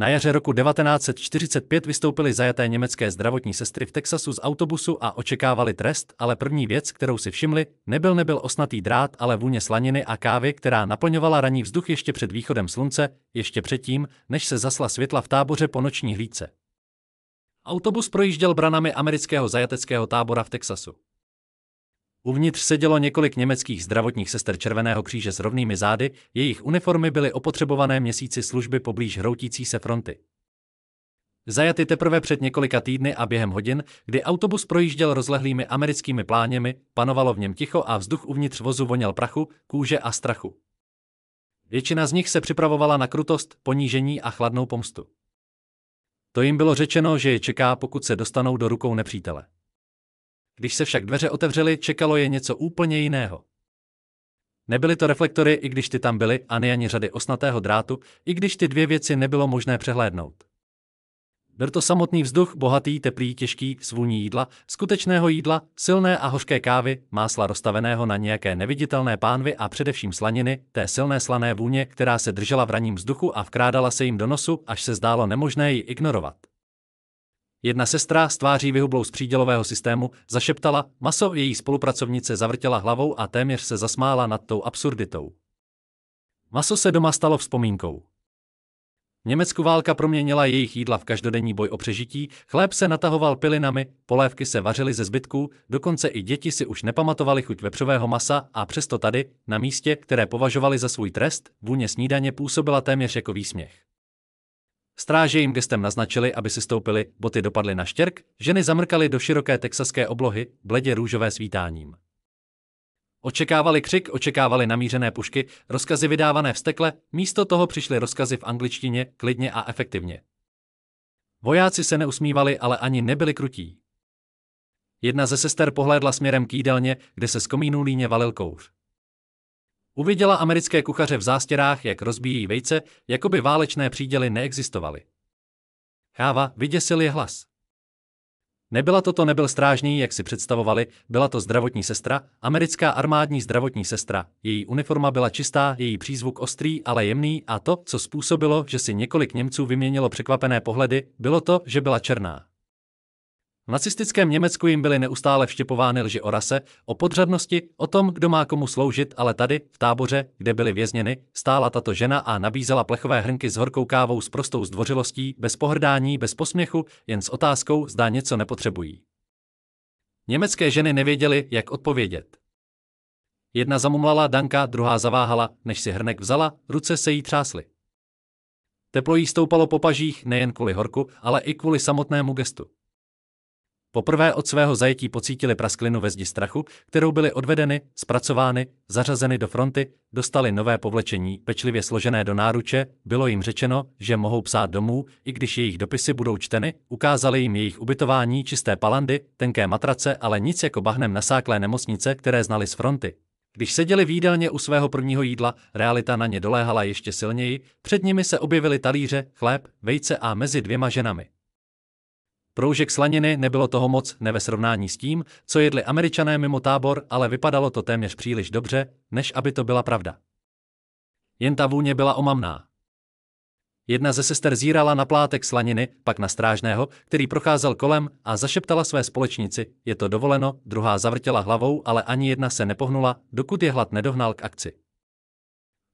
Na jaře roku 1945 vystoupily zajaté německé zdravotní sestry v Texasu z autobusu a očekávali trest, ale první věc, kterou si všimli, nebyl osnatý drát, ale vůně slaniny a kávy, která naplňovala ranní vzduch ještě před východem slunce, ještě předtím, než se zasla světla v táboře po noční hlídce. Autobus projížděl branami amerického zajateckého tábora v Texasu. Uvnitř sedělo několik německých zdravotních sester Červeného kříže s rovnými zády, jejich uniformy byly opotřebované měsíci služby poblíž hroutící se fronty. Zajaty teprve před několika týdny a během hodin, kdy autobus projížděl rozlehlými americkými pláněmi, panovalo v něm ticho a vzduch uvnitř vozu voněl prachu, kůže a strachu. Většina z nich se připravovala na krutost, ponížení a chladnou pomstu. To jim bylo řečeno, že je čeká, pokud se dostanou do rukou nepřítele. Když se však dveře otevřely, čekalo je něco úplně jiného. Nebyly to reflektory, i když ty tam byly, ani řady osnatého drátu, i když ty dvě věci nebylo možné přehlédnout. Byl to samotný vzduch, bohatý, teplý, těžký, s vůní jídla, skutečného jídla, silné a hořké kávy, másla roztaveného na nějaké neviditelné pánvy a především slaniny, té silné slané vůně, která se držela v ranním vzduchu a vkrádala se jim do nosu, až se zdálo nemožné ji ignorovat. Jedna sestra s tváří vyhublou z přídělového systému zašeptala, maso, její spolupracovnice zavrtěla hlavou a téměř se zasmála nad tou absurditou. Maso se doma stalo vzpomínkou. V Německu válka proměnila jejich jídla v každodenní boj o přežití, chléb se natahoval pilinami, polévky se vařily ze zbytků, dokonce i děti si už nepamatovali chuť vepřového masa a přesto tady, na místě, které považovali za svůj trest, vůně snídaně působila téměř jako výsměch. Stráže jim gestem naznačili, aby si stoupili, boty dopadly na štěrk, ženy zamrkaly do široké texaské oblohy, bledě růžové svítáním. Očekávali křik, očekávali namířené pušky, rozkazy vydávané vztekle, místo toho přišly rozkazy v angličtině, klidně a efektivně. Vojáci se neusmívali, ale ani nebyli krutí. Jedna ze sester pohlédla směrem k jídelně, kde se z komínů líně valil kouř. Uviděla americké kuchaře v zástěrách, jak rozbíjí vejce, jako by válečné příděly neexistovaly. Cháva, vyděsil je hlas. Nebyl strážný, jak si představovali, byla to zdravotní sestra, americká armádní zdravotní sestra. Její uniforma byla čistá, její přízvuk ostrý, ale jemný a to, co způsobilo, že si několik Němců vyměnilo překvapené pohledy, bylo to, že byla černá. V nacistickém Německu jim byly neustále vštěpovány lži o rase, o podřadnosti, o tom, kdo má komu sloužit, ale tady, v táboře, kde byly vězněny, stála tato žena a nabízela plechové hrnky s horkou kávou s prostou zdvořilostí, bez pohrdání, bez posměchu, jen s otázkou, zda něco nepotřebují. Německé ženy nevěděly, jak odpovědět. Jedna zamumlala Danka, druhá zaváhala, než si hrnek vzala, ruce se jí třásly. Teplo jí stoupalo po pažích nejen kvůli horku, ale i kvůli samotnému gestu. Poprvé od svého zajetí pocítili prasklinu ve zdi strachu, kterou byly odvedeny, zpracovány, zařazeny do fronty, dostali nové povlečení, pečlivě složené do náruče, bylo jim řečeno, že mohou psát domů, i když jejich dopisy budou čteny, ukázali jim jejich ubytování, čisté palandy, tenké matrace, ale nic jako bahnem nasáklé nemocnice, které znali z fronty. Když seděli v jídelně u svého prvního jídla, realita na ně doléhala ještě silněji, před nimi se objevily talíře, chléb, vejce a mezi dvěma ženami. Proužek slaniny, nebylo toho moc, ne ve srovnání s tím, co jedli Američané mimo tábor, ale vypadalo to téměř příliš dobře, než aby to byla pravda. Jen ta vůně byla omamná. Jedna ze sester zírala na plátek slaniny, pak na strážného, který procházel kolem a zašeptala své společnici, je to dovoleno, druhá zavrtěla hlavou, ale ani jedna se nepohnula, dokud je hlad nedohnal k akci.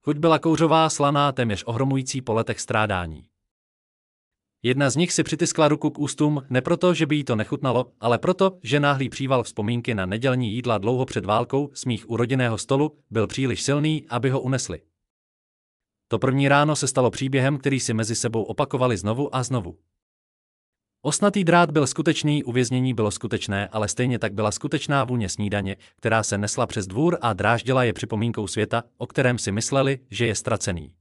Chuť byla kouřová, slaná, téměř ohromující po letech strádání. Jedna z nich si přitiskla ruku k ústům, ne proto, že by jí to nechutnalo, ale proto, že náhlý příval vzpomínky na nedělní jídla dlouho před válkou, smích u rodinného stolu, byl příliš silný, aby ho unesli. To první ráno se stalo příběhem, který si mezi sebou opakovali znovu a znovu. Osnatý drát byl skutečný, uvěznění bylo skutečné, ale stejně tak byla skutečná vůně snídaně, která se nesla přes dvůr a dráždila je připomínkou světa, o kterém si mysleli, že je ztracený.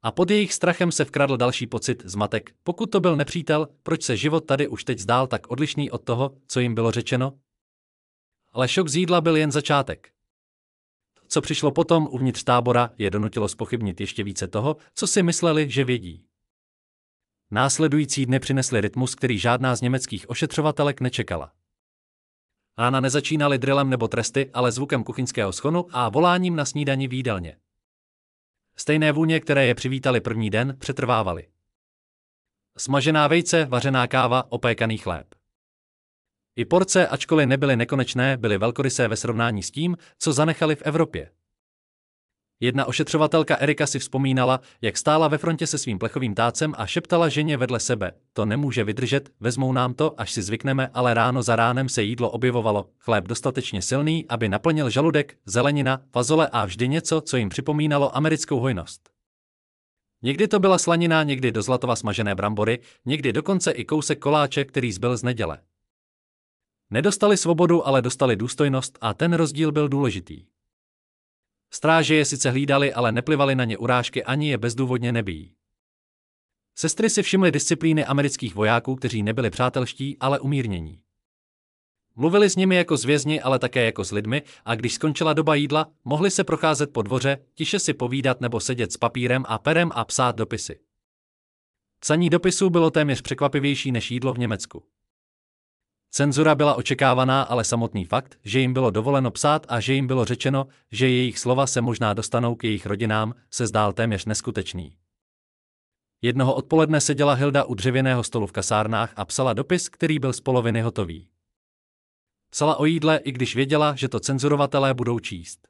A pod jejich strachem se vkradl další pocit, zmatek, pokud to byl nepřítel, proč se život tady už teď zdál tak odlišný od toho, co jim bylo řečeno? Ale šok z jídla byl jen začátek. Co přišlo potom uvnitř tábora, je donutilo zpochybnit ještě více toho, co si mysleli, že vědí. Následující dny přinesly rytmus, který žádná z německých ošetřovatelek nečekala. Rána nezačínaly drillem nebo tresty, ale zvukem kuchyňského schonu a voláním na snídani v jídelně. Stejné vůně, které je přivítali první den, přetrvávaly. Smažená vejce, vařená káva, opékaný chléb. I porce, ačkoliv nebyly nekonečné, byly velkorysé ve srovnání s tím, co zanechali v Evropě. Jedna ošetřovatelka Erika si vzpomínala, jak stála ve frontě se svým plechovým tácem a šeptala ženě vedle sebe: to nemůže vydržet, vezmou nám to, až si zvykneme, ale ráno za ránem se jídlo objevovalo, chléb dostatečně silný, aby naplnil žaludek, zelenina, fazole a vždy něco, co jim připomínalo americkou hojnost. Někdy to byla slanina, někdy do zlatova smažené brambory, někdy dokonce i kousek koláče, který zbyl z neděle. Nedostali svobodu, ale dostali důstojnost a ten rozdíl byl důležitý. Stráže je sice hlídali, ale neplivali na ně urážky ani je bezdůvodně nebijí. Sestry si všimly disciplíny amerických vojáků, kteří nebyli přátelští, ale umírnění. Mluvili s nimi jako s vězni, ale také jako s lidmi, a když skončila doba jídla, mohli se procházet po dvoře, tiše si povídat nebo sedět s papírem a perem a psát dopisy. Psaní dopisů bylo téměř překvapivější než jídlo v Německu. Cenzura byla očekávaná, ale samotný fakt, že jim bylo dovoleno psát a že jim bylo řečeno, že jejich slova se možná dostanou k jejich rodinám, se zdál téměř neskutečný. Jednoho odpoledne seděla Hilda u dřevěného stolu v kasárnách a psala dopis, který byl z poloviny hotový. Psala o jídle, i když věděla, že to cenzurovatelé budou číst.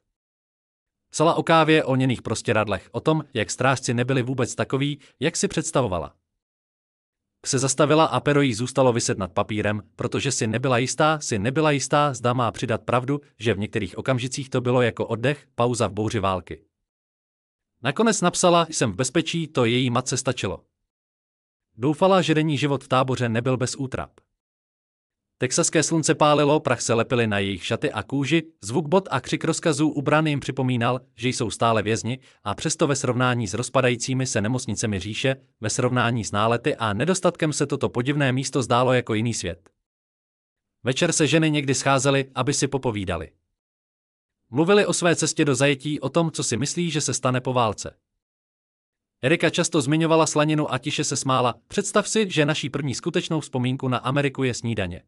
Psala o kávě, o lněných prostěradlech, o tom, jak strážci nebyli vůbec takoví, jak si představovala. Se zastavila a pero jí zůstalo viset nad papírem, protože si nebyla jistá, zda má přidat pravdu, že v některých okamžicích to bylo jako oddech, pauza v bouři války. Nakonec napsala: jsem v bezpečí, to její matce stačilo. Doufala, že denní život v táboře nebyl bez útrap. Texaské slunce pálilo, prach se lepily na jejich šaty a kůži, zvuk bot a křik rozkazů u bran jim připomínal, že jsou stále vězni, a přesto ve srovnání s rozpadajícími se nemocnicemi říše, ve srovnání s nálety a nedostatkem se toto podivné místo zdálo jako jiný svět. Večer se ženy někdy scházely, aby si popovídali. Mluvili o své cestě do zajetí, o tom, co si myslí, že se stane po válce. Erika často zmiňovala slaninu a tiše se smála: představ si, že naší první skutečnou vzpomínku na Ameriku je snídaně.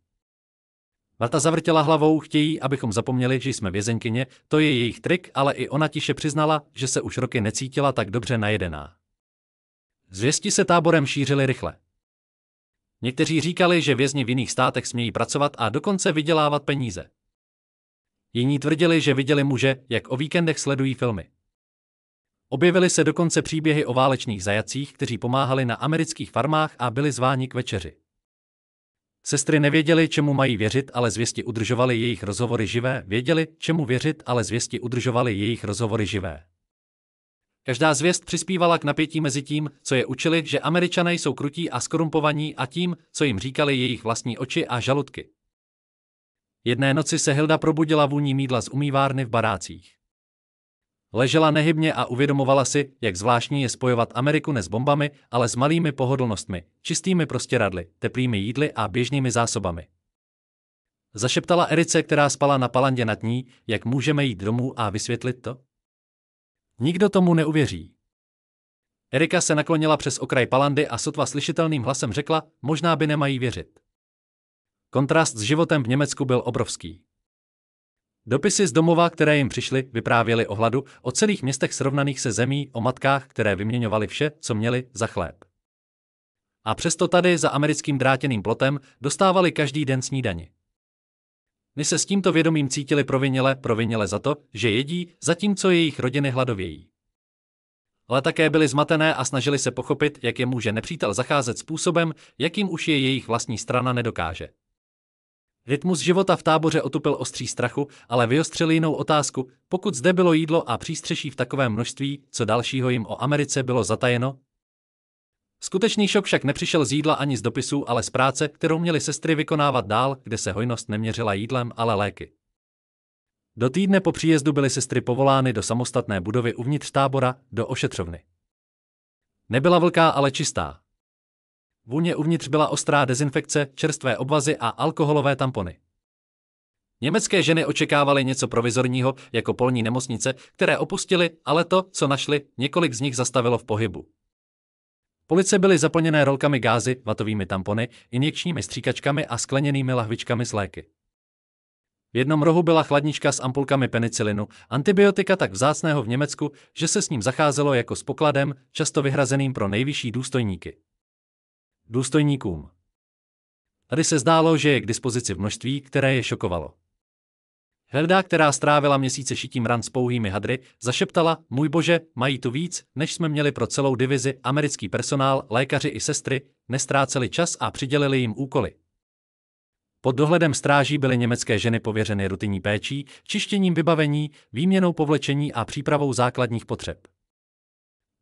Marta zavrtěla hlavou: chtějí, abychom zapomněli, že jsme vězeňkyně, to je jejich trik, ale i ona tiše přiznala, že se už roky necítila tak dobře najedená. Zvěsti se táborem šířily rychle. Někteří říkali, že vězni v jiných státech smějí pracovat a dokonce vydělávat peníze. Jiní tvrdili, že viděli muže, jak o víkendech sledují filmy. Objevily se dokonce příběhy o válečných zajatcích, kteří pomáhali na amerických farmách a byli zváni k večeři. Sestry nevěděly, čemu mají věřit, ale zvěsti udržovaly jejich rozhovory živé. Věděli, čemu věřit, ale zvěsti udržovaly jejich rozhovory živé. Každá zvěst přispívala k napětí mezi tím, co je učili, že Američané jsou krutí a skorumpovaní, a tím, co jim říkali jejich vlastní oči a žaludky. Jedné noci se Hilda probudila vůní mýdla z umývárny v barácích. Ležela nehybně a uvědomovala si, jak zvláštní je spojovat Ameriku ne s bombami, ale s malými pohodlnostmi, čistými prostěradly, teplými jídly a běžnými zásobami. Zašeptala Erice, která spala na palandě nad ní, jak můžeme jít domů a vysvětlit to? Nikdo tomu neuvěří. Erika se naklonila přes okraj palandy a sotva slyšitelným hlasem řekla: možná by nemají věřit. Kontrast s životem v Německu byl obrovský. Dopisy z domova, které jim přišly, vyprávěly o hladu, o celých městech srovnaných se zemí, o matkách, které vyměňovaly vše, co měli, za chléb. A přesto tady, za americkým drátěným plotem, dostávali každý den snídani. My se s tímto vědomím cítili proviněle za to, že jedí, zatímco jejich rodiny hladovějí. Ale také byli zmatené a snažili se pochopit, jak je může nepřítel zacházet způsobem, jakým už je jejich vlastní strana nedokáže. Rytmus života v táboře otupil ostří strachu, ale vyostřil jinou otázku: pokud zde bylo jídlo a přístřeší v takovém množství, co dalšího jim o Americe bylo zatajeno? Skutečný šok však nepřišel z jídla ani z dopisů, ale z práce, kterou měly sestry vykonávat dál, kde se hojnost neměřila jídlem, ale léky. Do týdne po příjezdu byly sestry povolány do samostatné budovy uvnitř tábora, do ošetřovny. Nebyla velká, ale čistá. Vůně uvnitř byla ostrá dezinfekce, čerstvé obvazy a alkoholové tampony. Německé ženy očekávaly něco provizorního, jako polní nemocnice, které opustili, ale to, co našli, několik z nich zastavilo v pohybu. Police byly zaplněné rolkami gázy, vatovými tampony, injekčními stříkačkami a skleněnými lahvičkami s léky. V jednom rohu byla chladnička s ampulkami penicilinu, antibiotika tak vzácného v Německu, že se s ním zacházelo jako s pokladem, často vyhrazeným pro nejvyšší důstojníky. důstojníkům. Tady se zdálo, že je k dispozici v množství, které je šokovalo. Helda, která strávila měsíce šitím ran s pouhými hadry, zašeptala: můj bože, mají tu víc, než jsme měli pro celou divizi, americký personál, lékaři i sestry, nestráceli čas a přidělili jim úkoly. Pod dohledem stráží byly německé ženy pověřeny rutinní péčí, čištěním vybavení, výměnou povlečení a přípravou základních potřeb.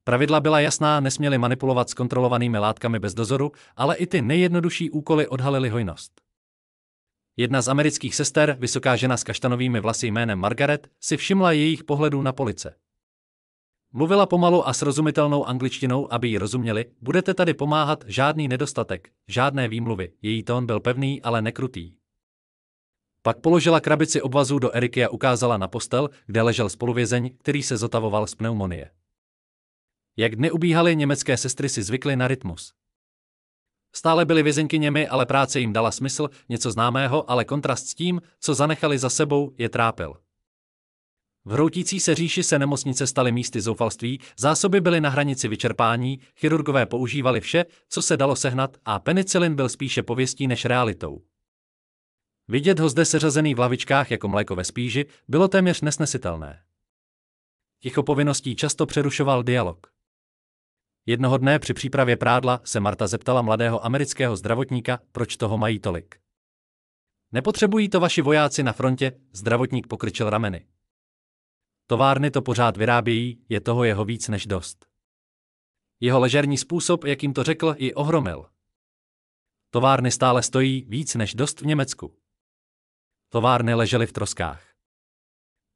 Pravidla byla jasná, nesměli manipulovat s kontrolovanými látkami bez dozoru, ale i ty nejjednodušší úkoly odhalily hojnost. Jedna z amerických sester, vysoká žena s kaštanovými vlasy jménem Margaret, si všimla jejich pohledů na police. Mluvila pomalu a srozumitelnou angličtinou, aby jí rozuměli: budete tady pomáhat, žádný nedostatek, žádné výmluvy. Její tón byl pevný, ale nekrutý. Pak položila krabici obvazů do Eriky a ukázala na postel, kde ležel spoluvězeň, který se zotavoval z pneumonie. Jak dny ubíhaly, německé sestry si zvykly na rytmus. Stále byly vězeňkyněmi, ale práce jim dala smysl, něco známého, ale kontrast s tím, co zanechali za sebou, je trápil. V hroutící se říši se nemocnice staly místy zoufalství, zásoby byly na hranici vyčerpání, chirurgové používali vše, co se dalo sehnat, a penicilin byl spíše pověstí než realitou. Vidět ho zde seřazený v lavičkách jako mléko ve spíži bylo téměř nesnesitelné. Ticho povinností často přerušoval dialog. Jednoho dne při přípravě prádla se Marta zeptala mladého amerického zdravotníka, proč toho mají tolik. Nepotřebují to vaši vojáci na frontě, zdravotník pokrčil rameny. Továrny to pořád vyrábějí, je toho jeho víc než dost. Jeho ležerní způsob, jak jim to řekl, ji ohromil. Továrny stále stojí víc než dost v Německu. Továrny ležely v troskách.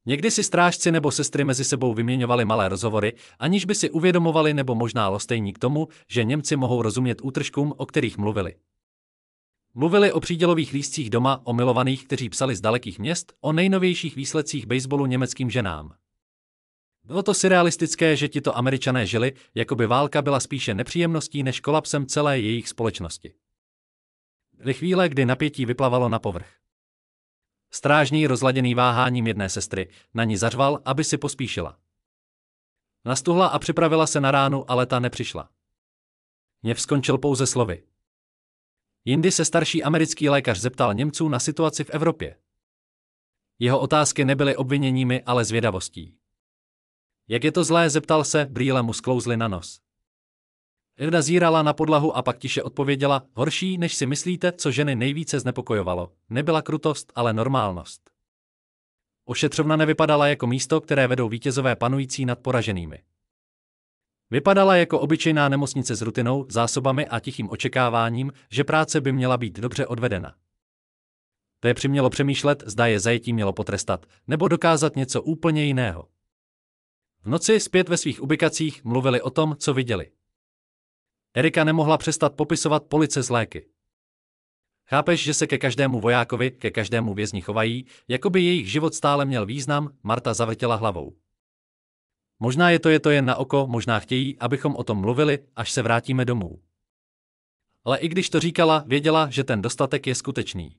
Někdy si strážci nebo sestry mezi sebou vyměňovali malé rozhovory, aniž by si uvědomovali nebo možná lostejní k tomu, že Němci mohou rozumět útržkům, o kterých mluvili. Mluvili o přídělových lístcích doma, o milovaných, kteří psali z dalekých měst, o nejnovějších výsledcích baseballu německým ženám. Bylo to surrealistické, že tito Američané žili, jako by válka byla spíše nepříjemností než kolapsem celé jejich společnosti. Byly chvíle, kdy napětí vyplavalo na povrch. Strážný, rozladěný váháním jedné sestry, na ní zařval, aby si pospíšila. Nastuhla a připravila se na ránu, ale ta nepřišla. Hněv skončil pouze slovy. Jindy se starší americký lékař zeptal Němců na situaci v Evropě. Jeho otázky nebyly obviněními, ale zvědavostí. Jak je to zlé, zeptal se, brýle mu sklouzly na nos. Evda zírala na podlahu a pak tiše odpověděla: horší, než si myslíte, co ženy nejvíce znepokojovalo, nebyla krutost, ale normálnost. Ošetřovna nevypadala jako místo, které vedou vítězové panující nad poraženými. Vypadala jako obyčejná nemocnice s rutinou, zásobami a tichým očekáváním, že práce by měla být dobře odvedena. To je přimělo přemýšlet, zda je zajetí mělo potrestat, nebo dokázat něco úplně jiného. V noci zpět ve svých ubikacích mluvili o tom, co viděli. Erika nemohla přestat popisovat police z léky. Chápeš, že se ke každému vojákovi, ke každému vězni chovají, jako by jejich život stále měl význam, Marta zavrtěla hlavou. Možná je to jen na oko, možná chtějí, abychom o tom mluvili, až se vrátíme domů. Ale i když to říkala, věděla, že ten dostatek je skutečný.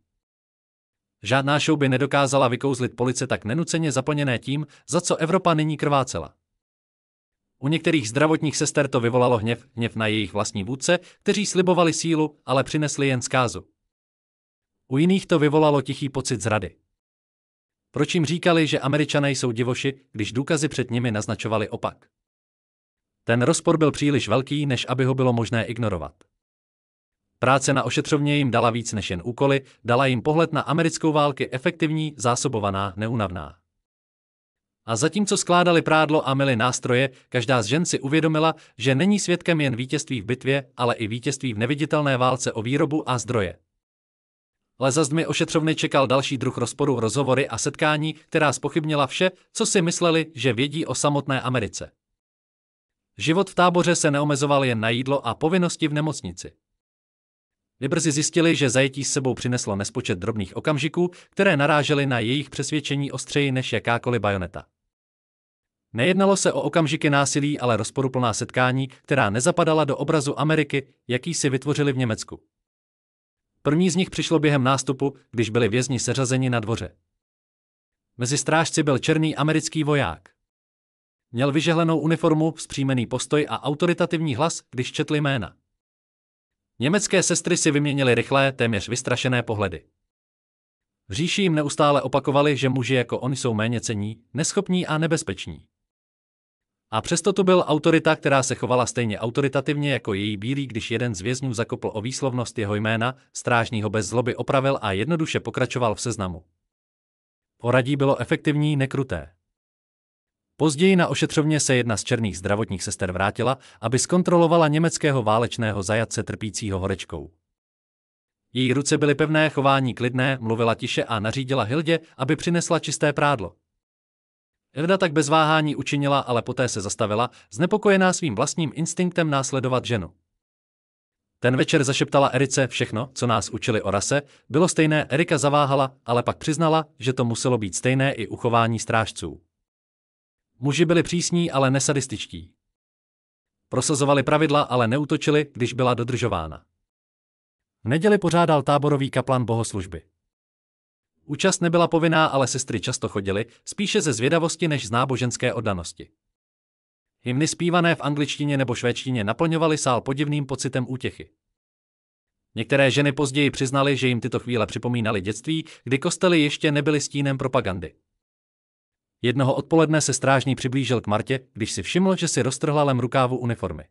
Žádná show by nedokázala vykouzlit police tak nenuceně zaplněné tím, za co Evropa nyní krvácela. U některých zdravotních sester to vyvolalo hněv na jejich vlastní vůdce, kteří slibovali sílu, ale přinesli jen zkázu. U jiných to vyvolalo tichý pocit zrady. Proč jim říkali, že Američané jsou divoši, když důkazy před nimi naznačovali opak? Ten rozpor byl příliš velký, než aby ho bylo možné ignorovat. Práce na ošetřovně jim dala víc než jen úkoly, dala jim pohled na americkou války efektivní, zásobovaná, neúnavná. A zatímco skládali prádlo a myli nástroje, každá z žen si uvědomila, že není svědkem jen vítězství v bitvě, ale i vítězství v neviditelné válce o výrobu a zdroje. Ale za zdmi ošetřovny čekal další druh rozporu, rozhovory a setkání, která zpochybnila vše, co si mysleli, že vědí o samotné Americe. Život v táboře se neomezoval jen na jídlo a povinnosti v nemocnici. Brzy zjistili, že zajetí s sebou přineslo nespočet drobných okamžiků, které narážely na jejich přesvědčení ostřeji než jakákoliv bajoneta. Nejednalo se o okamžiky násilí, ale rozporuplná setkání, která nezapadala do obrazu Ameriky, jaký si vytvořili v Německu. První z nich přišlo během nástupu, když byli vězni seřazeni na dvoře. Mezi strážci byl černý americký voják. Měl vyžehlenou uniformu, vzpřímený postoj a autoritativní hlas, když četl jména. Německé sestry si vyměnily rychlé, téměř vystrašené pohledy. V říši jim neustále opakovali, že muži jako oni jsou méněcenní, neschopní a nebezpeční. A přesto tu byl autorita, která se chovala stejně autoritativně jako její bílý, když jeden z vězňů zakopl o výslovnost jeho jména, strážný ho bez zloby opravil a jednoduše pokračoval v seznamu. Poradí bylo efektivní, nekruté. Později na ošetřovně se jedna z černých zdravotních sester vrátila, aby zkontrolovala německého válečného zajatce trpícího horečkou. Její ruce byly pevné, chování klidné, mluvila tiše a nařídila Hildě, aby přinesla čisté prádlo. Hilda tak bez váhání učinila, ale poté se zastavila, znepokojená svým vlastním instinktem následovat ženu. Ten večer zašeptala Erice: všechno, co nás učili o rase, bylo stejné. Erika zaváhala, ale pak přiznala, že to muselo být stejné i u chování strážců. Muži byli přísní, ale nesadističtí. Prosazovali pravidla, ale neútočili, když byla dodržována. V neděli pořádal táborový kaplan bohoslužby. Účast nebyla povinná, ale sestry často chodily, spíše ze zvědavosti než z náboženské oddanosti. Hymny zpívané v angličtině nebo švédštině naplňovaly sál podivným pocitem útěchy. Některé ženy později přiznaly, že jim tyto chvíle připomínaly dětství, kdy kostely ještě nebyly stínem propagandy. Jednoho odpoledne se strážný přiblížil k Martě, když si všiml, že si roztrhla lem rukávu uniformy.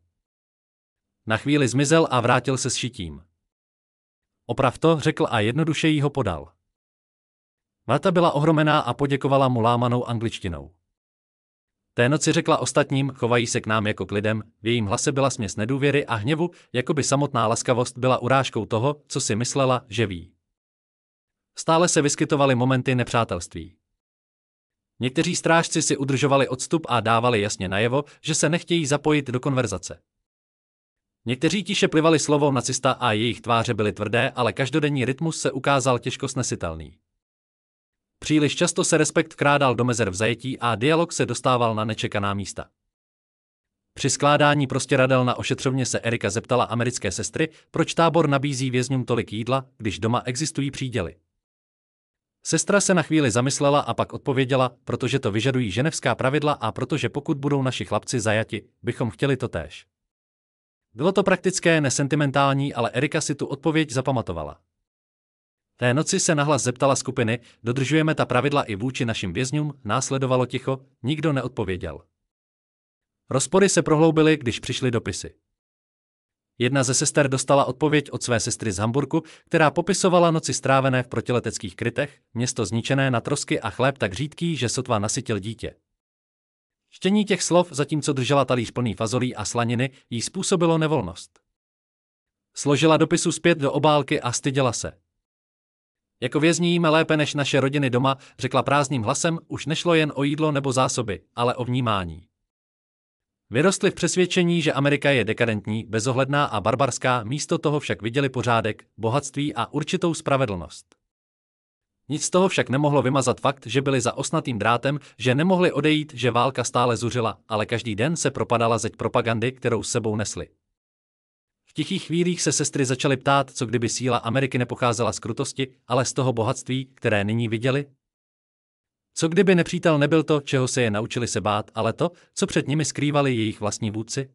Na chvíli zmizel a vrátil se s šitím. Oprav to, řekl a jednoduše jí ho podal. Marta byla ohromená a poděkovala mu lámanou angličtinou. Té noci řekla ostatním: chovají se k nám jako k lidem, v jejím hlase byla směs nedůvěry a hněvu, jako by samotná laskavost byla urážkou toho, co si myslela, že ví. Stále se vyskytovaly momenty nepřátelství. Někteří strážci si udržovali odstup a dávali jasně najevo, že se nechtějí zapojit do konverzace. Někteří tiše plivali slovo nacista a jejich tváře byly tvrdé, ale každodenní rytmus se ukázal těžko snesitelný. Příliš často se respekt vkrádal do mezer v zajetí a dialog se dostával na nečekaná místa. Při skládání prostěradel na ošetřovně se Erika zeptala americké sestry, proč tábor nabízí vězňům tolik jídla, když doma existují příděly. Sestra se na chvíli zamyslela a pak odpověděla: protože to vyžadují ženevská pravidla a protože pokud budou naši chlapci zajati, bychom chtěli totéž. Bylo to praktické, nesentimentální, ale Erika si tu odpověď zapamatovala. Té noci se nahlas zeptala skupiny: dodržujeme ta pravidla i vůči našim vězňům? Následovalo ticho, nikdo neodpověděl. Rozpory se prohloubily, když přišly dopisy. Jedna ze sester dostala odpověď od své sestry z Hamburku, která popisovala noci strávené v protileteckých krytech, město zničené na trosky a chléb tak řídký, že sotva nasytil dítě. Čtení těch slov, zatímco držela talíř plný fazolí a slaniny, jí způsobilo nevolnost. Složila dopisu zpět do obálky a styděla se. Jako vězni jíme lépe než naše rodiny doma, řekla prázdným hlasem, už nešlo jen o jídlo nebo zásoby, ale o vnímání. Vyrostli v přesvědčení, že Amerika je dekadentní, bezohledná a barbarská, místo toho však viděli pořádek, bohatství a určitou spravedlnost. Nic z toho však nemohlo vymazat fakt, že byli za osnatým drátem, že nemohli odejít, že válka stále zuřila, ale každý den se propadala zeď propagandy, kterou s sebou nesli. V tichých chvílích se sestry začaly ptát, co kdyby síla Ameriky nepocházela z krutosti, ale z toho bohatství, které nyní viděli? Co kdyby nepřítel nebyl to, čeho se je naučili se bát, ale to, co před nimi skrývali jejich vlastní vůdci?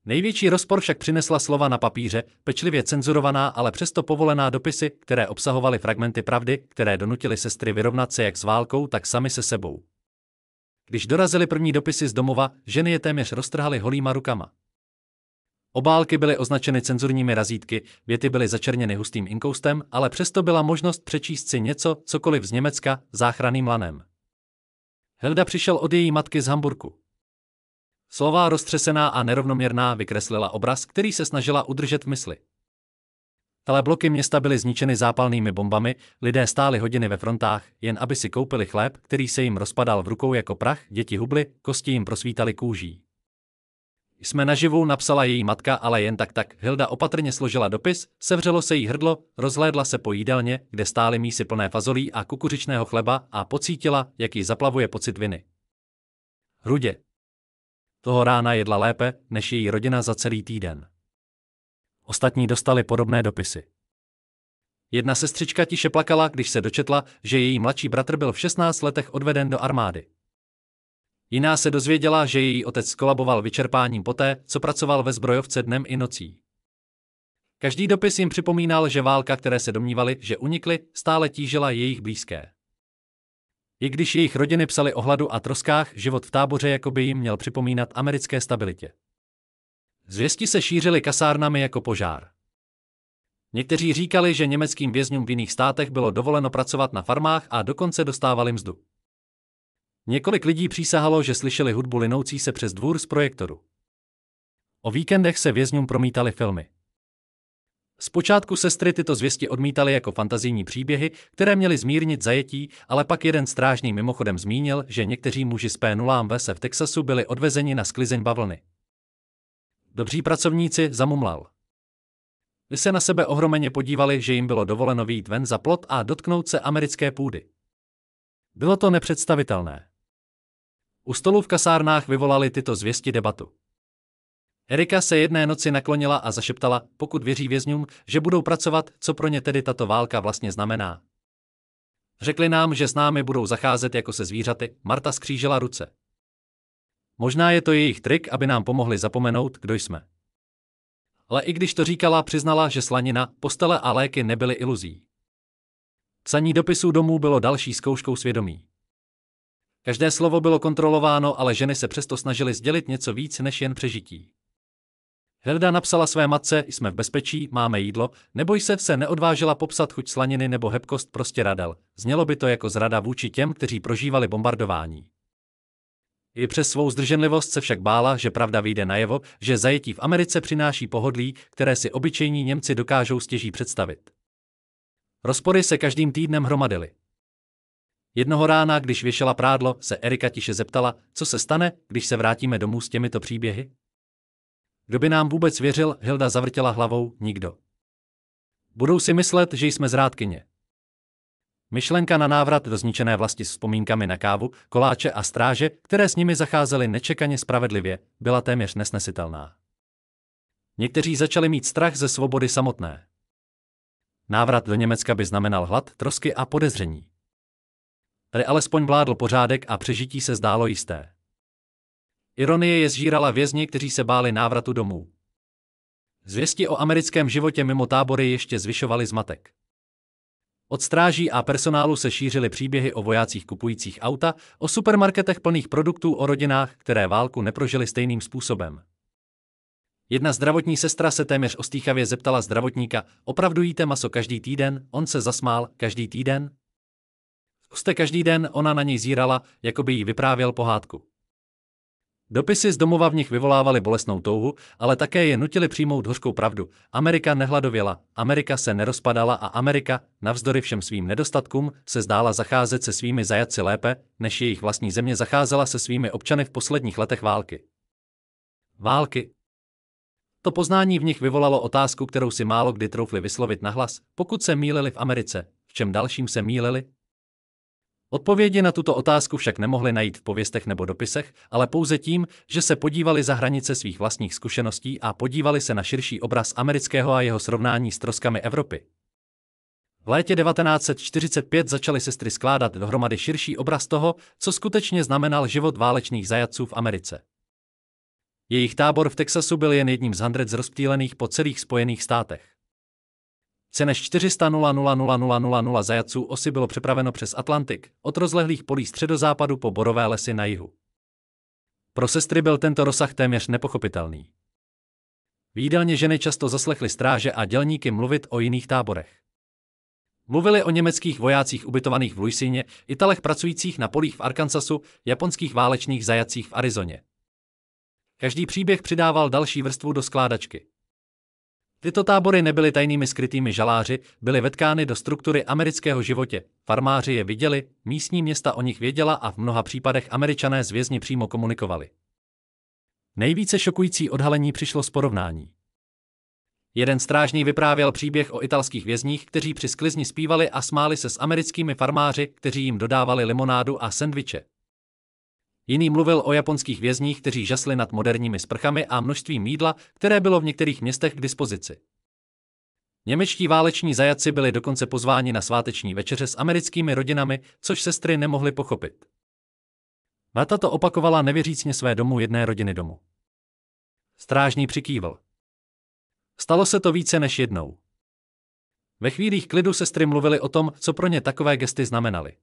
Největší rozpor však přinesla slova na papíře, pečlivě cenzurovaná, ale přesto povolená dopisy, které obsahovaly fragmenty pravdy, které donutily sestry vyrovnat se jak s válkou, tak sami se sebou. Když dorazily první dopisy z domova, ženy je téměř roztrhaly holýma rukama. Obálky byly označeny cenzurními razítky, věty byly začerněny hustým inkoustem, ale přesto byla možnost přečíst si něco, cokoliv z Německa, záchranným lanem. Hilda přišel od její matky z Hamburku. Slova roztřesená a nerovnoměrná vykreslila obraz, který se snažila udržet v mysli. Celé bloky města byly zničeny zápalnými bombami, lidé stáli hodiny ve frontách, jen aby si koupili chléb, který se jim rozpadal v rukou jako prach, děti hubly, kosti jim prosvítaly kůží. Jsme naživu, napsala její matka, ale jen tak. Hilda opatrně složila dopis, sevřelo se jí hrdlo, rozhlédla se po jídelně, kde stály mísy plné fazolí a kukuřičného chleba a pocítila, jak ji zaplavuje pocit viny. Hrudě. Toho rána jedla lépe, než její rodina za celý týden. Ostatní dostali podobné dopisy. Jedna sestřička tiše plakala, když se dočetla, že její mladší bratr byl v 16 letech odveden do armády. Jiná se dozvěděla, že její otec skolaboval vyčerpáním poté, co pracoval ve zbrojovce dnem i nocí. Každý dopis jim připomínal, že válka, které se domnívali, že unikly, stále tížila jejich blízké. I když jejich rodiny psaly o hladu a troskách, život v táboře jakoby jim měl připomínat americké stabilitě. Zvěsti se šířily kasárnami jako požár. Někteří říkali, že německým vězňům v jiných státech bylo dovoleno pracovat na farmách a dokonce dostávali mzdu. Několik lidí přísahalo, že slyšeli hudbu linoucí se přes dvůr z projektoru. O víkendech se vězňům promítaly filmy. Zpočátku sestry tyto zvěsti odmítaly jako fantazijní příběhy, které měly zmírnit zajetí, ale pak jeden strážný mimochodem zmínil, že někteří muži z P0 se v Texasu byli odvezeni na sklizeň bavlny. Dobří pracovníci, zamumlal. Vy se na sebe ohromeně podívali, že jim bylo dovoleno vyjít ven za plot a dotknout se americké půdy. Bylo to nepředstavitelné. U stolu v kasárnách vyvolali tyto zvěsti debatu. Erika se jedné noci naklonila a zašeptala, pokud věří vězňům, že budou pracovat, co pro ně tedy tato válka vlastně znamená. Řekli nám, že s námi budou zacházet jako se zvířaty, Marta skřížila ruce. Možná je to jejich trik, aby nám pomohli zapomenout, kdo jsme. Ale i když to říkala, přiznala, že slanina, postele a léky nebyly iluzí. Psaní dopisů domů bylo další zkouškou svědomí. Každé slovo bylo kontrolováno, ale ženy se přesto snažily sdělit něco víc než jen přežití. Hilda napsala své matce, jsme v bezpečí, máme jídlo, neboj se neodvážila popsat chuť slaniny nebo hebkost prostě radel. Znělo by to jako zrada vůči těm, kteří prožívali bombardování. I přes svou zdrženlivost se však bála, že pravda vyjde najevo, že zajetí v Americe přináší pohodlí, které si obyčejní Němci dokážou stěží představit. Rozpory se každým týdnem hromadily. Jednoho rána, když věšela prádlo, se Erika tiše zeptala, co se stane, když se vrátíme domů s těmito příběhy? Kdo by nám vůbec věřil, Hilda zavrtěla hlavou, nikdo. Budou si myslet, že jsme zrádkyně. Myšlenka na návrat do zničené vlasti s vzpomínkami na kávu, koláče a stráže, které s nimi zacházely nečekaně spravedlivě, byla téměř nesnesitelná. Někteří začali mít strach ze svobody samotné. Návrat do Německa by znamenal hlad, trosky a podezření. Tady alespoň vládl pořádek a přežití se zdálo jisté. Ironie je zžírala vězni, kteří se báli návratu domů. Zvěsti o americkém životě mimo tábory ještě zvyšovaly zmatek. Od stráží a personálu se šířily příběhy o vojácích kupujících auta, o supermarketech plných produktů, o rodinách, které válku neprožily stejným způsobem. Jedna zdravotní sestra se téměř ostýchavě zeptala zdravotníka, opravdu jíte maso každý týden? On se zasmál, každý týden? Jste každý den, ona na něj zírala, jako by jí vyprávěl pohádku. Dopisy z domova v nich vyvolávaly bolestnou touhu, ale také je nutily přijmout hořkou pravdu. Amerika nehladověla, Amerika se nerozpadala a Amerika, navzdory všem svým nedostatkům, se zdála zacházet se svými zajatci lépe, než jejich vlastní země zacházela se svými občany v posledních letech války. Války. To poznání v nich vyvolalo otázku, kterou si málo kdy troufli vyslovit nahlas, pokud se mýlili v Americe, v čem dalším se mýlili? Odpovědi na tuto otázku však nemohli najít v pověstech nebo dopisech, ale pouze tím, že se podívali za hranice svých vlastních zkušeností a podívali se na širší obraz amerického a jeho srovnání s troskami Evropy. V létě 1945 začaly sestry skládat dohromady širší obraz toho, co skutečně znamenal život válečných zajatců v Americe. Jejich tábor v Texasu byl jen jedním z hundred rozptýlených po celých Spojených státech. Více než 400 000 zajatců osy bylo přepraveno přes Atlantik, od rozlehlých polí středozápadu po borové lesy na jihu. Pro sestry byl tento rozsah téměř nepochopitelný. V jídelně ženy často zaslechly stráže a dělníky mluvit o jiných táborech. Mluvili o německých vojácích ubytovaných v Louisianě, Italech pracujících na polích v Arkansasu, japonských válečných zajatcích v Arizoně. Každý příběh přidával další vrstvu do skládačky. Tyto tábory nebyly tajnými skrytými žaláři, byly vetkány do struktury amerického životě, farmáři je viděli, místní města o nich věděla a v mnoha případech Američané s vězni přímo komunikovali. Nejvíce šokující odhalení přišlo z porovnání. Jeden strážný vyprávěl příběh o italských vězních, kteří při sklizni zpívali a smáli se s americkými farmáři, kteří jim dodávali limonádu a sendviče. Jiný mluvil o japonských vězních, kteří žasli nad moderními sprchami a množstvím jídla, které bylo v některých městech k dispozici. Němečtí váleční zajatci byli dokonce pozváni na sváteční večeře s americkými rodinami, což sestry nemohly pochopit. Marta to opakovala nevěřícně své domů jedné rodiny domu. Strážný přikývl. Stalo se to více než jednou. Ve chvílích klidu sestry mluvily o tom, co pro ně takové gesty znamenaly.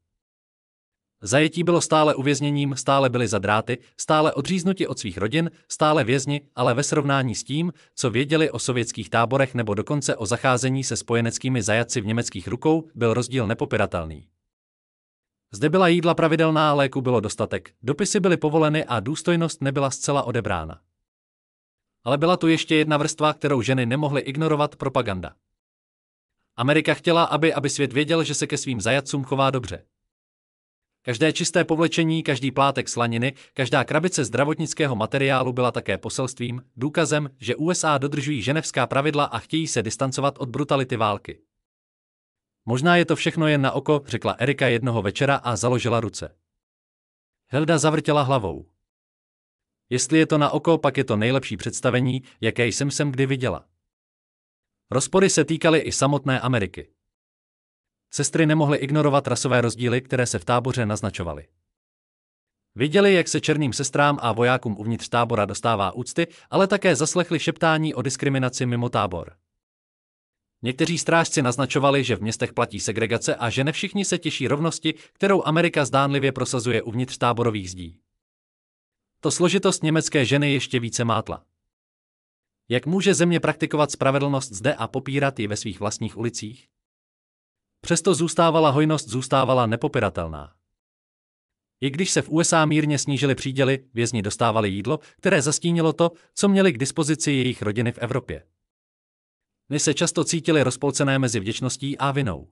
Zajetí bylo stále uvězněním, stále byli za dráty, stále odříznuti od svých rodin, stále vězni, ale ve srovnání s tím, co věděli o sovětských táborech nebo dokonce o zacházení se spojeneckými zajatci v německých rukou, byl rozdíl nepopiratelný. Zde byla jídla pravidelná, léku bylo dostatek, dopisy byly povoleny a důstojnost nebyla zcela odebrána. Ale byla tu ještě jedna vrstva, kterou ženy nemohly ignorovat: propaganda. Amerika chtěla, aby svět věděl, že se ke svým zajatcům chová dobře. Každé čisté povlečení, každý plátek slaniny, každá krabice zdravotnického materiálu byla také poselstvím, důkazem, že USA dodržují ženevská pravidla a chtějí se distancovat od brutality války. Možná je to všechno jen na oko, řekla Erika jednoho večera a založila ruce. Hilda zavrtěla hlavou. Jestli je to na oko, pak je to nejlepší představení, jaké jsem kdy viděla. Rozpory se týkaly i samotné Ameriky. Sestry nemohly ignorovat rasové rozdíly, které se v táboře naznačovaly. Viděli, jak se černým sestrám a vojákům uvnitř tábora dostává úcty, ale také zaslechli šeptání o diskriminaci mimo tábor. Někteří strážci naznačovali, že v městech platí segregace a že ne všichni se těší rovnosti, kterou Amerika zdánlivě prosazuje uvnitř táborových zdí. To složitost německé ženy ještě více mátla. Jak může země praktikovat spravedlnost zde a popírat ji ve svých vlastních ulicích? Přesto hojnost zůstávala nepopiratelná. I když se v USA mírně snížily příděly, vězni dostávali jídlo, které zastínilo to, co měli k dispozici jejich rodiny v Evropě. Dny se často cítili rozpolcené mezi vděčností a vinou.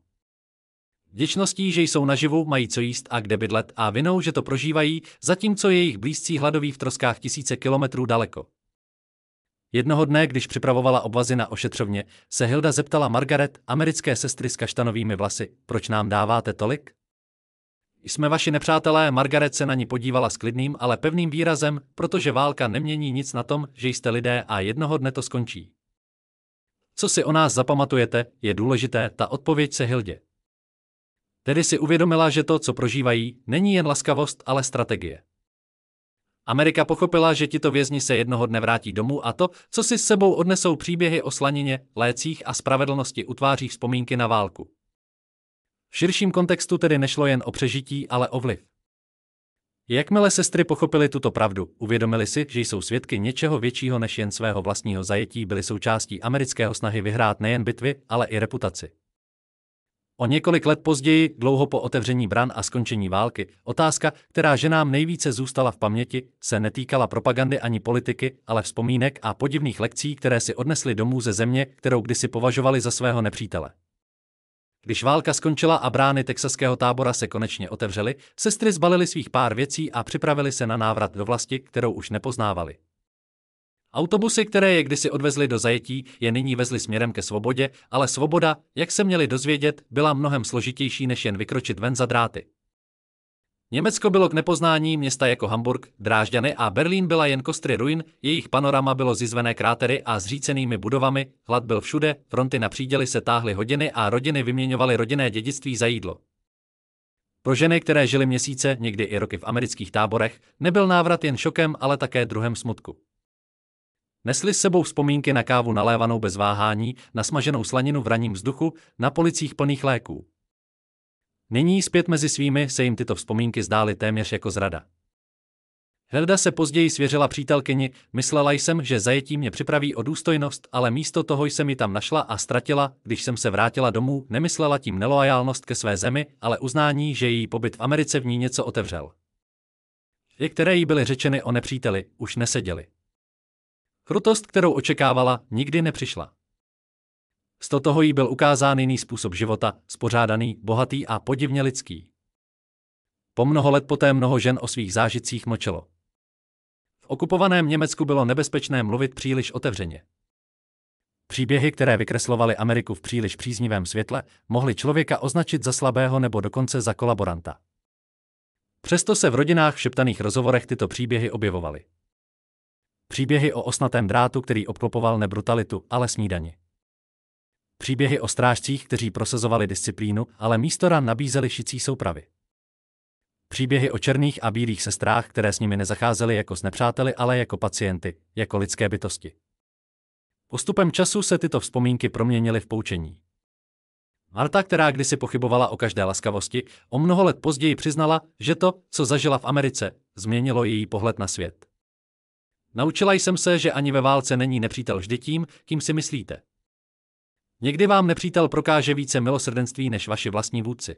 Vděčností, že jsou naživu, mají co jíst a kde bydlet, a vinou, že to prožívají, zatímco jejich blízcí hladoví v troskách tisíce kilometrů daleko. Jednoho dne, když připravovala obvazy na ošetřovně, se Hilda zeptala Margaret, americké sestry s kaštanovými vlasy: proč nám dáváte tolik? Jsme vaši nepřátelé. Margaret se na ní podívala s klidným, ale pevným výrazem, protože válka nemění nic na tom, že jste lidé a jednoho dne to skončí. Co si o nás zapamatujete, je důležité, ta odpověď se Hildě. Tedy si uvědomila, že to, co prožívají, není jen laskavost, ale strategie. Amerika pochopila, že tito vězni se jednoho dne vrátí domů a to, co si s sebou odnesou příběhy o slanině, lécích a spravedlnosti, utváří vzpomínky na válku. V širším kontextu tedy nešlo jen o přežití, ale o vliv. Jakmile sestry pochopily tuto pravdu, uvědomili si, že jsou svědky něčeho většího než jen svého vlastního zajetí, byly součástí amerického snahy vyhrát nejen bitvy, ale i reputaci. O několik let později, dlouho po otevření bran a skončení války, otázka, která ženám nejvíce zůstala v paměti, se netýkala propagandy ani politiky, ale vzpomínek a podivných lekcí, které si odnesli domů ze země, kterou kdysi považovali za svého nepřítele. Když válka skončila a brány texaského tábora se konečně otevřely, sestry zbalily svých pár věcí a připravili se na návrat do vlasti, kterou už nepoznávali. Autobusy, které je kdysi odvezly do zajetí, je nyní vezly směrem ke svobodě, ale svoboda, jak se měli dozvědět, byla mnohem složitější než jen vykročit ven za dráty. Německo bylo k nepoznání, města jako Hamburg, Drážďany a Berlín byla jen kostry ruin, jejich panorama bylo zizvené krátery a zřícenými budovami, hlad byl všude, fronty na příděli se táhly hodiny a rodiny vyměňovaly rodinné dědictví za jídlo. Pro ženy, které žily měsíce, někdy i roky v amerických táborech, nebyl návrat jen šokem, ale také druhem smutku. Nesli s sebou vzpomínky na kávu nalévanou bez váhání, na smaženou slaninu v ranním vzduchu, na policích plných léků. Nyní zpět mezi svými se jim tyto vzpomínky zdály téměř jako zrada. Hilda se později svěřila přítelkyni: myslela jsem, že zajetí mě připraví o důstojnost, ale místo toho jsem ji tam našla a ztratila, když jsem se vrátila domů, nemyslela tím neloajálnost ke své zemi, ale uznání, že její pobyt v Americe v ní něco otevřel. Je, které jí byly řečeny o nepříteli, už neseděly. Krutost, kterou očekávala, nikdy nepřišla. Z toho jí byl ukázán jiný způsob života, spořádaný, bohatý a podivně lidský. Po mnoho let poté mnoho žen o svých zážitcích mlčelo. V okupovaném Německu bylo nebezpečné mluvit příliš otevřeně. Příběhy, které vykreslovaly Ameriku v příliš příznivém světle, mohly člověka označit za slabého nebo dokonce za kolaboranta. Přesto se v rodinách v šeptaných rozhovorech tyto příběhy objevovaly. Příběhy o osnatém drátu, který obklopoval ne brutalitu, ale snídani. Příběhy o strážcích, kteří prosazovali disciplínu, ale místo ran nabízeli šicí soupravy. Příběhy o černých a bílých sestrách, které s nimi nezacházely jako s nepřáteli, ale jako pacienty, jako lidské bytosti. Postupem času se tyto vzpomínky proměnily v poučení. Marta, která kdysi pochybovala o každé laskavosti, o mnoho let později přiznala, že to, co zažila v Americe, změnilo její pohled na svět. Naučila jsem se, že ani ve válce není nepřítel vždy tím, kým si myslíte. Někdy vám nepřítel prokáže více milosrdenství než vaši vlastní vůdci.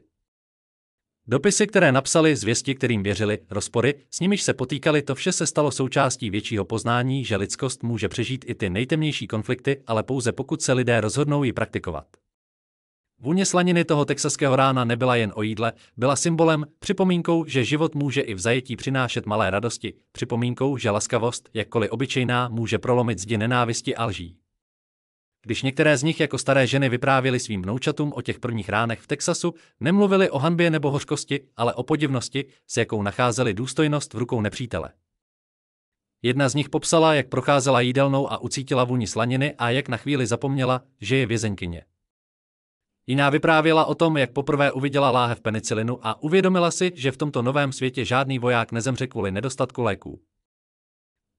Dopisy, které napsali, zvěsti, kterým věřili, rozpory, s nimiž se potýkali, to vše se stalo součástí většího poznání, že lidskost může přežít i ty nejtemnější konflikty, ale pouze pokud se lidé rozhodnou ji praktikovat. Vůně slaniny toho texaského rána nebyla jen o jídle, byla symbolem, připomínkou, že život může i v zajetí přinášet malé radosti, připomínkou, že laskavost, jakkoliv obyčejná, může prolomit zdi nenávisti a lží. Když některé z nich jako staré ženy vyprávěly svým vnoučatům o těch prvních ránech v Texasu, nemluvili o hanbě nebo hořkosti, ale o podivnosti, s jakou nacházeli důstojnost v rukou nepřítele. Jedna z nich popsala, jak procházela jídelnou a ucítila vůni slaniny a jak na chvíli zapomněla, že je vězeňkyně. Jiná vyprávěla o tom, jak poprvé uviděla láhev penicilinu a uvědomila si, že v tomto novém světě žádný voják nezemře kvůli nedostatku léků.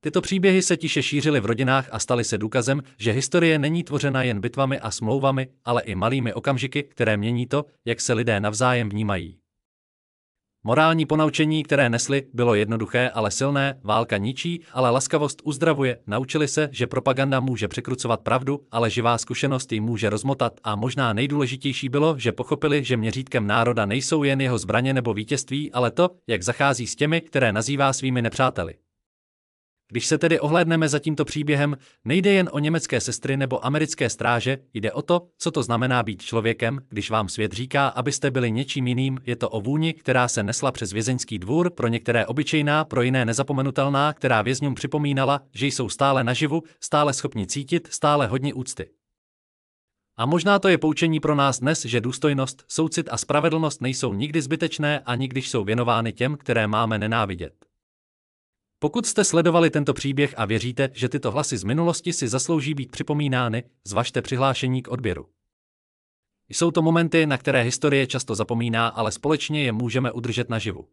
Tyto příběhy se tiše šířily v rodinách a staly se důkazem, že historie není tvořena jen bitvami a smlouvami, ale i malými okamžiky, které mění to, jak se lidé navzájem vnímají. Morální ponaučení, které nesli, bylo jednoduché, ale silné, válka ničí, ale laskavost uzdravuje. Naučili se, že propaganda může překrucovat pravdu, ale živá zkušenost ji může rozmotat a možná nejdůležitější bylo, že pochopili, že měřítkem národa nejsou jen jeho zbraně nebo vítězství, ale to, jak zachází s těmi, které nazývá svými nepřáteli. Když se tedy ohlédneme za tímto příběhem, nejde jen o německé sestry nebo americké stráže, jde o to, co to znamená být člověkem, když vám svět říká, abyste byli něčím jiným, je to o vůni, která se nesla přes vězeňský dvůr, pro některé obyčejná, pro jiné nezapomenutelná, která vězňům připomínala, že jsou stále naživu, stále schopni cítit, stále hodni úcty. A možná to je poučení pro nás dnes, že důstojnost, soucit a spravedlnost nejsou nikdy zbytečné, ani když jsou věnovány těm, které máme nenávidět. Pokud jste sledovali tento příběh a věříte, že tyto hlasy z minulosti si zaslouží být připomínány, zvažte přihlášení k odběru. Jsou to momenty, na které historie často zapomíná, ale společně je můžeme udržet naživu.